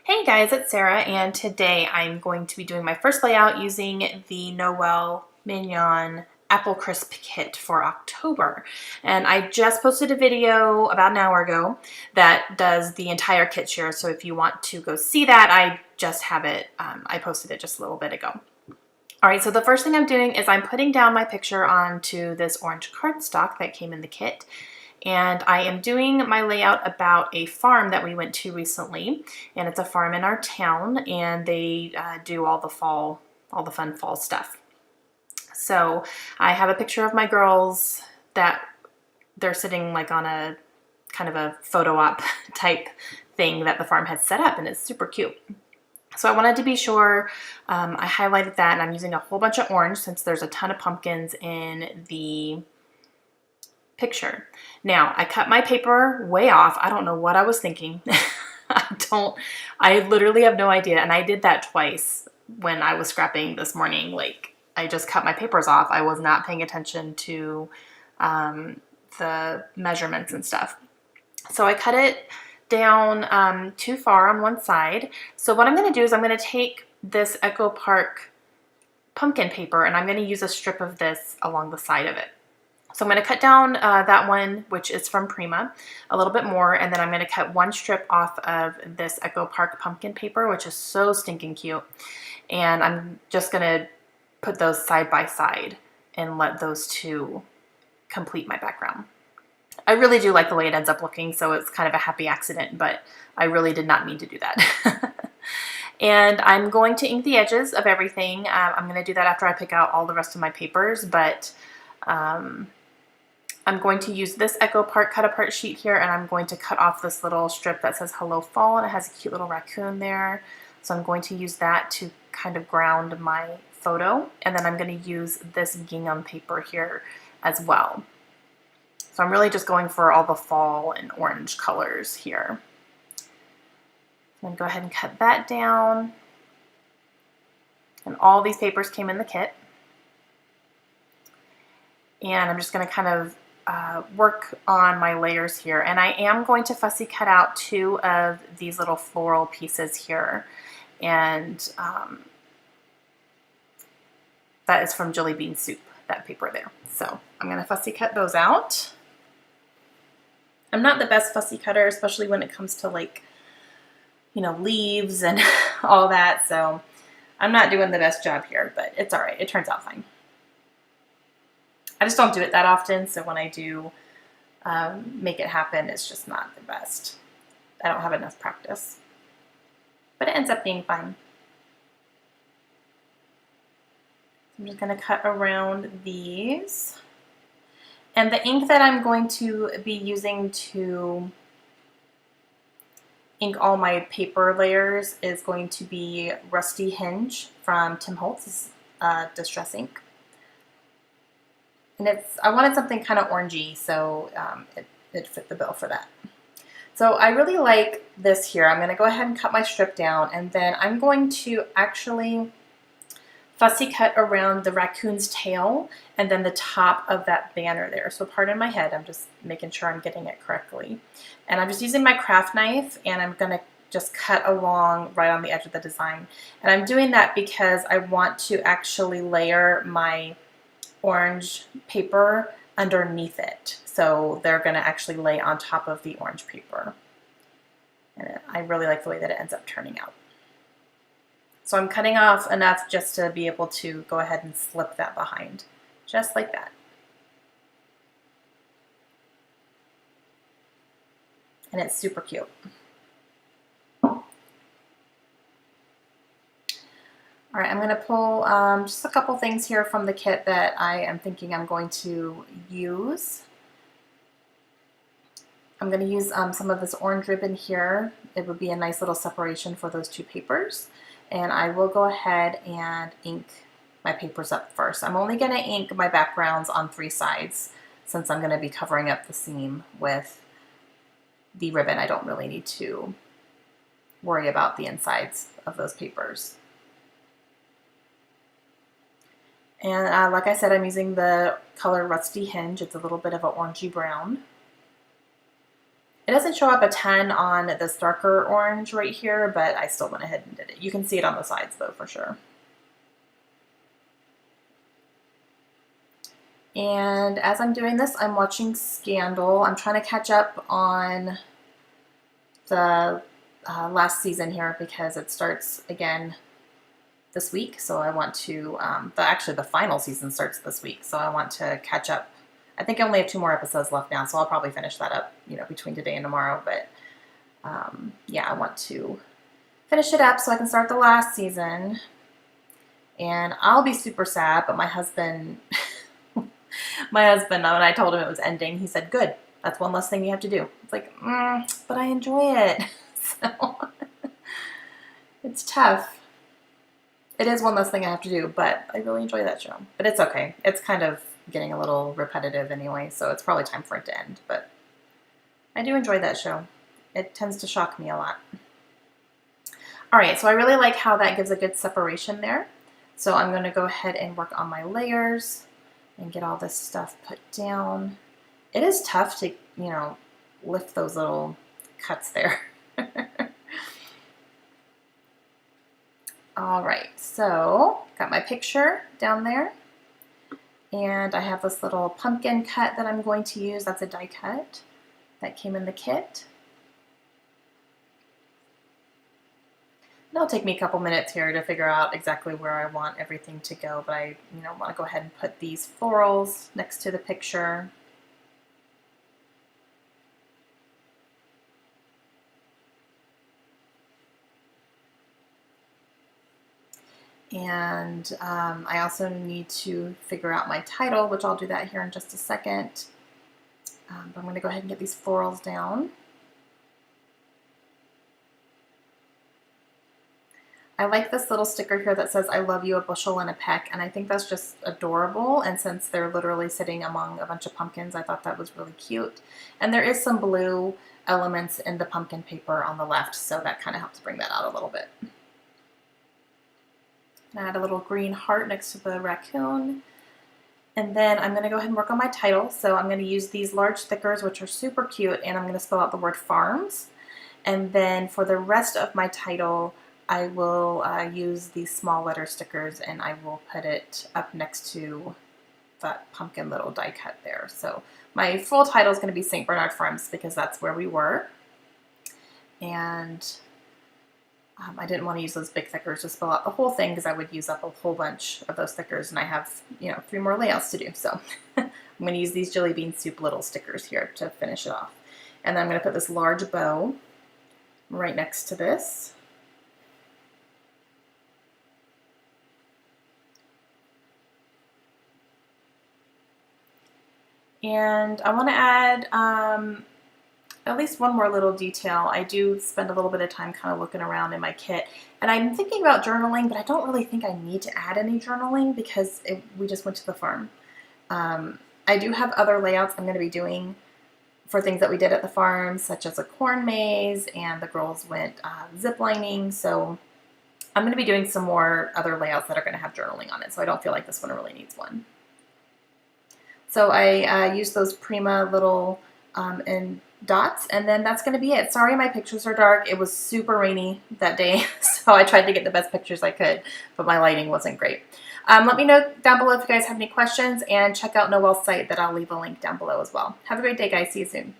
Hey guys, it's Sarah, and today I'm going to be doing my first layout using the Noel Mignon Apple Crisp kit for October. And I just posted a video about an hour ago that does the entire kit share, so if you want to go see that, I just have it, I posted it just a little bit ago. All right, so the first thing I'm doing is I'm putting down my picture onto this orange cardstock that came in the kit. And I am doing my layout about a farm that we went to recently, and it's a farm in our town, and they do all the fun fall stuff. So I have a picture of my girls that they're sitting like on a kind of a photo op type thing that the farm has set up, and it's super cute. So I wanted to be sure I highlighted that, and I'm using a whole bunch of orange since there's a ton of pumpkins in the picture. Now, I cut my paper way off. I don't know what I was thinking. I literally have no idea. And I did that twice when I was scrapping this morning. Like, I just cut my papers off. I was not paying attention to the measurements and stuff. So I cut it down too far on one side. So what I'm going to do is I'm going to take this Echo Park pumpkin paper and I'm going to use a strip of this along the side of it. So I'm going to cut down that one, which is from Prima, a little bit more, and then I'm going to cut one strip off of this Echo Park pumpkin paper, which is so stinking cute. And I'm just going to put those side by side and let those two complete my background. I really do like the way it ends up looking, so it's kind of a happy accident, but I really did not mean to do that. And I'm going to ink the edges of everything. I'm going to do that after I pick out all the rest of my papers, but I'm going to use this Echo Park cut apart sheet here, and I'm going to cut off this little strip that says Hello Fall, and it has a cute little raccoon there. So I'm going to use that to kind of ground my photo, and then I'm going to use this gingham paper here as well. So I'm really just going for all the fall and orange colors here. I'm going to go ahead and cut that down. And all these papers came in the kit. And I'm just going to kind of work on my layers here, and I am going to fussy cut out two of these little floral pieces here, and that is from Jelly Bean Soup, that paper there. So I'm going to fussy cut those out. I'm not the best fussy cutter, especially when it comes to, like, you know, leaves and all that, so I'm not doing the best job here, but it's all right. It turns out fine. I just don't do it that often, so when I do make it happen, it's just not the best. I don't have enough practice. But it ends up being fine. I'm just going to cut around these. And the ink that I'm going to be using to ink all my paper layers is going to be Rusty Hinge from Tim Holtz Distress Ink. And I wanted something kind of orangey, so it fit the bill for that. So I really like this here. I'm going to go ahead and cut my strip down, and then I'm going to actually fussy cut around the raccoon's tail and then the top of that banner there. So pardon my head, I'm just making sure I'm getting it correctly. And I'm just using my craft knife, and I'm going to just cut along right on the edge of the design. And I'm doing that because I want to actually layer my orange paper underneath it. So they're going to actually lay on top of the orange paper. And I really like the way that it ends up turning out. So I'm cutting off enough just to be able to go ahead and slip that behind, just like that. And it's super cute. All right, I'm going to pull just a couple things here from the kit that I am thinking I'm going to use. I'm going to use some of this orange ribbon here. It would be a nice little separation for those two papers. And I will go ahead and ink my papers up first. I'm only going to ink my backgrounds on 3 sides since I'm going to be covering up the seam with the ribbon. I don't really need to worry about the insides of those papers. And like I said, I'm using the color Rusty Hinge. It's a little bit of an orangey brown. It doesn't show up a ton on this darker orange right here, but I still went ahead and did it. You can see it on the sides though, for sure. And as I'm doing this, I'm watching Scandal. I'm trying to catch up on the last season here because it starts again this week. So I want to, actually the final season starts this week. So I want to catch up. I think I only have 2 more episodes left now, so I'll probably finish that up, you know, between today and tomorrow. But yeah, I want to finish it up so I can start the last season. And I'll be super sad, but my husband, when I told him it was ending, he said, "Good, that's one less thing you have to do." It's like, but I enjoy it. So it's tough. It is one less thing I have to do, but I really enjoy that show. But it's okay. It's kind of getting a little repetitive anyway, so it's probably time for it to end. But I do enjoy that show. It tends to shock me a lot. All right, so I really like how that gives a good separation there. So I'm going to go ahead and work on my layers and get all this stuff put down. It is tough to, you know, lift those little cuts there. All right, so got my picture down there. And I have this little pumpkin cut that I'm going to use. That's a die cut that came in the kit. It'll take me a couple minutes here to figure out exactly where I want everything to go, but I, you know, want to go ahead and put these florals next to the picture. And I also need to figure out my title, which I'll do that here in just a second. But I'm going to go ahead and get these florals down. I like this little sticker here that says, "I love you, a bushel and a peck," and I think that's just adorable. And since they're literally sitting among a bunch of pumpkins, I thought that was really cute. And there is some blue elements in the pumpkin paper on the left, so that kind of helps bring that out a little bit. Add a little green heart next to the raccoon. And then I'm going to go ahead and work on my title. So I'm going to use these large stickers, which are super cute, and I'm going to spell out the word farms. And then for the rest of my title, I will use these small letter stickers, and I will put it up next to that pumpkin little die cut there. So my full title is going to be St. Bernard Farms because that's where we were. And I didn't want to use those big stickers to spell out the whole thing because I would use up a whole bunch of those stickers, and I have, you know, 3 more layouts to do. So I'm going to use these Jelly Bean Soup little stickers here to finish it off. And then I'm going to put this large bow right next to this. And I want to add at least one more little detail. I do spend a little bit of time kind of looking around in my kit, and I'm thinking about journaling, but I don't really think I need to add any journaling because we just went to the farm. I do have other layouts I'm going to be doing for things that we did at the farm, such as a corn maze, and the girls went zip lining. So I'm going to be doing some more other layouts that are going to have journaling on it, so I don't feel like this one really needs one. So I used those Prima little and dots, and then that's going to be it. Sorry my pictures are dark. It was super rainy that day, so I tried to get the best pictures I could, but my lighting wasn't great. Let me know down below if you guys have any questions, and check out Noel's site that I'll leave a link down below as well. Have a great day, guys. See you soon.